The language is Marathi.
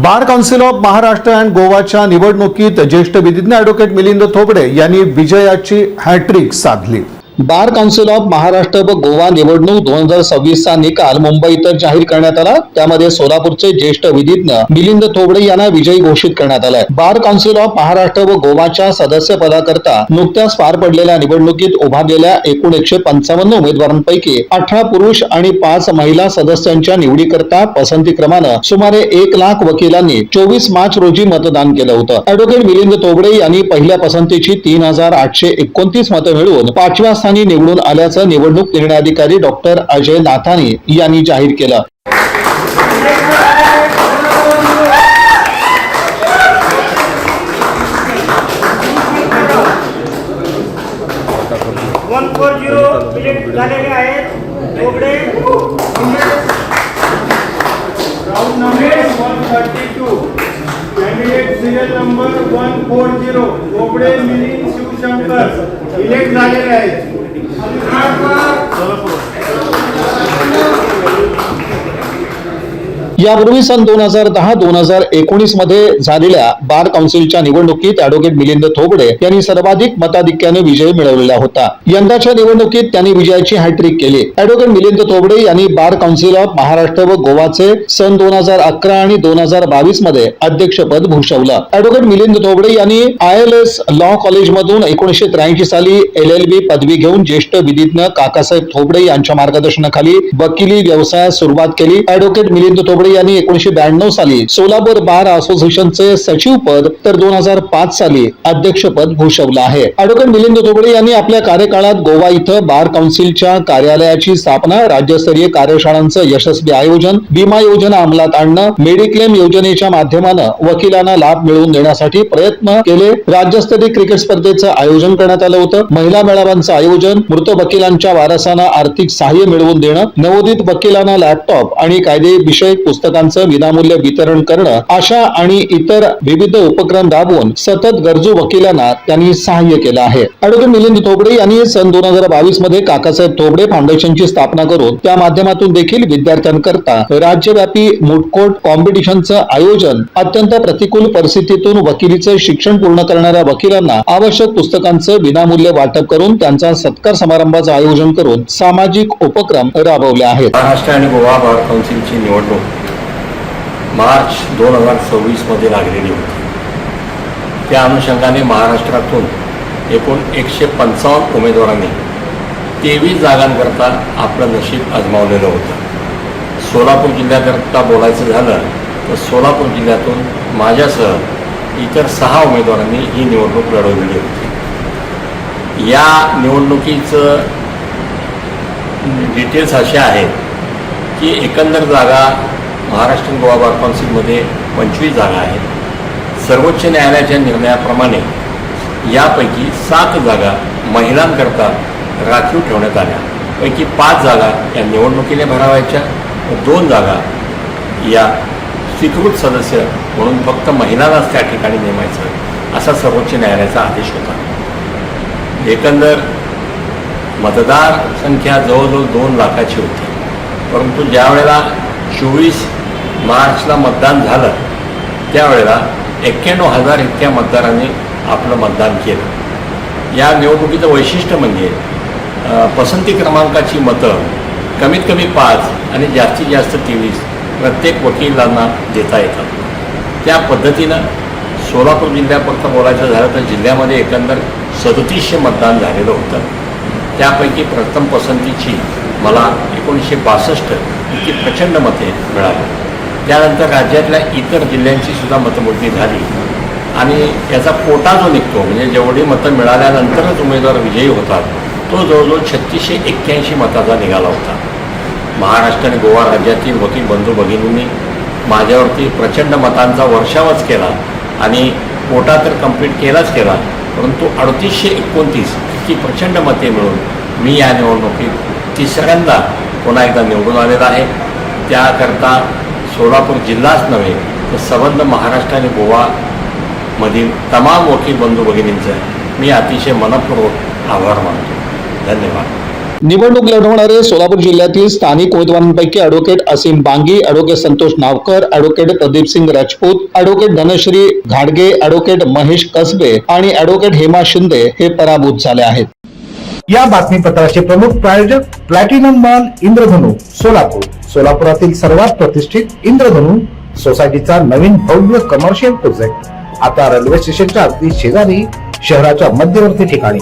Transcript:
Bar council of Maharashtra and गोवाच्या निवडणुकीत ज्येष्ठ विधिज्ञ ॲडव्होकेट मिलिंद थोपडे यांनी विजयाची हॅट्रिक साधली। बार काउन्सिल ऑफ महाराष्ट्र व गोवा निवडणूक 2026 चा निकाल मुंबईत जाहीर करण्यात आला। त्यामध्ये सोलापूरचे ज्येष्ठ विधिज्ञ मिलिंद थोपडे यांना विजयी घोषित करण्यात आले। बार काउन्सिल ऑफ महाराष्ट्र व गोवाच्या सदस्य पदाकरता नुकत्याच पार पडलेल्या निवडणुकीत उभारलेल्या एकूण 155 उमेदवारांपैकी 18 पुरुष आणि 5 महिला सदस्यांच्या निवडीकरता पसंती क्रमाने सुमारे 1 लाख वकिलांनी 24 मार्च रोजी मतदान केलं होतं। ॲडव्होकेट मिलिंद थोपडे यांनी पहिल्या पसंतीची 3829 मतं मिळवून 5व्या स्थानी निवडून आल्याचं निवडणूक निर्णय अधिकारी डॉक्टर अजय नाथानी यांनी जाहीर केलं। Candidate serial number 140 Thopde Milind Shivshankar elect झालेले आहेत। यापूर्वी सन 2010-2019 मध्ये झालेल्या बार काउन्सिलच्या निवडणुकीत ॲडव्होकेट मिलिंद थोपडे यांनी सर्वाधिक मताधिक्याने विजय मिळवलेला होता। यंदाच्या निवडणुकीत त्यांनी विजयाची हॅट्रिक केली। ॲडव्होकेट मिलिंद थोपडे यांनी बार काउन्सिल ऑफ महाराष्ट्र व गोवाचे सन 2011 आणि 2022 मध्ये अध्यक्षपद भूषवलं। ॲडव्होकेट मिलिंद थोपडे यांनी ILS लॉ कॉलेजमधून 1983 साली LLB पदवी घेऊन ज्येष्ठ विधिज्ञ काकासाहेब थोपडे यांच्या मार्गदर्शनाखाली वकिली व्यवसायास सुरुवात केली। ॲडव्होकेट मिलिंद थोपडे यांनी 1992 साली सोलापूर बार असोसिएशनचे सचिव पद तर 2005 साली अध्यक्षपद भूषवलं आहे। ॲडव्होकेट मिलिंद थोपडे यांनी आपल्या कार्यकाळात गोवा इथं बार काउन्सिलच्या कार्यालयाची स्थापना, राज्यस्तरीय कार्यशाळांचं यशस्वी आयोजन, विमा योजना अंमलात आणणं, मेडिक्लेम योजनेच्या माध्यमाने वकिलांना लाभ मिळवून देण्यासाठी प्रयत्न केले। राज्यस्तरीय क्रिकेट स्पर्धेचं आयोजन करण्यात आलं होतं। महिला मेळाव्यांचं आयोजन, मृत वकिलांच्या वारसांना आर्थिक सहाय्य मिळवून देणं, नवोदित वकिलांना लॅपटॉप आणि कायदे विषयक पुस्तकांचं विनामूल्य वितरण करणं अशा आणि इतर विविध उपक्रम राबवून सतत गरजू वकिलांना त्यांनी सहाय्य केलं आहे। ॲडव्होकेट मिलिंद थोपडे यांनी सन 2022 मध्ये काकासाहेब थोपडे फाउंडेशनची स्थापना करून त्या माध्यमातून देखील विद्यार्थ्यांकरता राज्यव्यापी मूटकोर्ट कॉम्पिटिशनचं आयोजन, अत्यंत प्रतिकूल परिस्थितीतून वकिलीचे शिक्षण पूर्ण करणाऱ्या वकिलांना आवश्यक पुस्तकांचं विनामूल्य वाटप करून त्यांचा सत्कार समारंभाचं आयोजन करून सामाजिक उपक्रम राबवले आहेत। महाराष्ट्र आणि गोवा बार काउन्सिलची निवडणूक मार्च 2026 मध्ये लागलेली होती। त्या अनुषंगाने महाराष्ट्रातून एकूण 155 उमेदवारांनी 23 जागांकरता आपलं नशीब आजमावलेलं होतं। सोलापूर जिल्ह्याकरता बोलायचं झालं तर सोलापूर जिल्ह्यातून माझ्यासह इतर 6 उमेदवारांनी ही निवडणूक लढवलेली होती। या निवडणुकीचं डिटेल्स असे आहेत की एकंदर जागा महाराष्ट्र गोवा बार काउन्सिलमध्ये 25 जागा आहेत। सर्वोच्च न्यायालयाच्या निर्णयाप्रमाणे यापैकी 7 जागा महिलांकरता राखीव ठेवण्यात आल्या। पैकी 5 जागा या निवडणुकीने भरावायच्या व 2 जागा या स्वीकृत सदस्य म्हणून फक्त महिलांनाच त्या ठिकाणी नेमायचं असा सर्वोच्च न्यायालयाचा आदेश होता। एकंदर मतदार संख्या जवळजवळ 2 लाखाची होती, परंतु ज्या वेळेला 24 मार्चला मतदान झालं त्यावेळेला 91,000 इतक्या मतदारांनी आपलं मतदान केलं। या निवडणुकीचं वैशिष्ट्य म्हणजे पसंती क्रमांकाची मतं कमीत कमी 5 आणि जास्तीत जास्त 23 प्रत्येक वकिलांना देता येतात। त्या पद्धतीनं सोलापूर जिल्ह्यापुरतं बोलायचं झालं तर जिल्ह्यामध्ये एकंदर 3700 मतदान झालेलं होतं। त्यापैकी प्रथम पसंतीची मला 1962 इतकी प्रचंड मते मिळाली। त्यानंतर राज्यातल्या इतर जिल्ह्यांची सुद्धा मतमोजणी झाली आणि याचा कोटा जो निघतो म्हणजे जेवढी मतं मिळाल्यानंतरच उमेदवार विजयी होतात तो जवळजवळ 3681 मताचा निघाला होता। महाराष्ट्र आणि गोवा राज्यातील वकील बंधू भगिनींनी माझ्यावरती प्रचंड मतांचा वर्षावच केला आणि कोटा तर कंप्लीट केलाच केला, परंतु 3829 इतकी प्रचंड मते मिळून मी या निवडणुकीत 3ऱ्यांदा पुन्हा एकदा निवडून आलेला आहे। त्याकरता सोलापूर जिल्हाच नव्हे तर संबंध महाराष्ट्र आणि गोवामधील तमाम वकील बंधू भगिनींचं मी अतिशय मनपूर्वक आभार मानतो। धन्यवाद। निवडणूक लढवणारे सोलापूर जिल्ह्यातील स्थानिक उमेदवारांपैकी advocate Asim Bangi, advocate Santosh Navkar, advocate Pradeep Singh Rajput, advocate Dhanashree घाडगे, ॲडव्होकेट महेश कसबे आणि ॲडव्होकेट हेमा शिंदे हे पराभूत झाले आहेत. या बातमीपत्राचे प्रमुख प्रायोजक प्लॅटिनम मॉल इंद्रधनु सोलापूर. सोलापुरातील सर्वात प्रतिष्ठित इंद्रधनु सोसायटीचा नवीन भव्य कमर्शियल प्रोजेक्ट आता रेल्वे स्टेशनच्या अगदी शेजारी शहराच्या मध्यवर्ती ठिकाणी.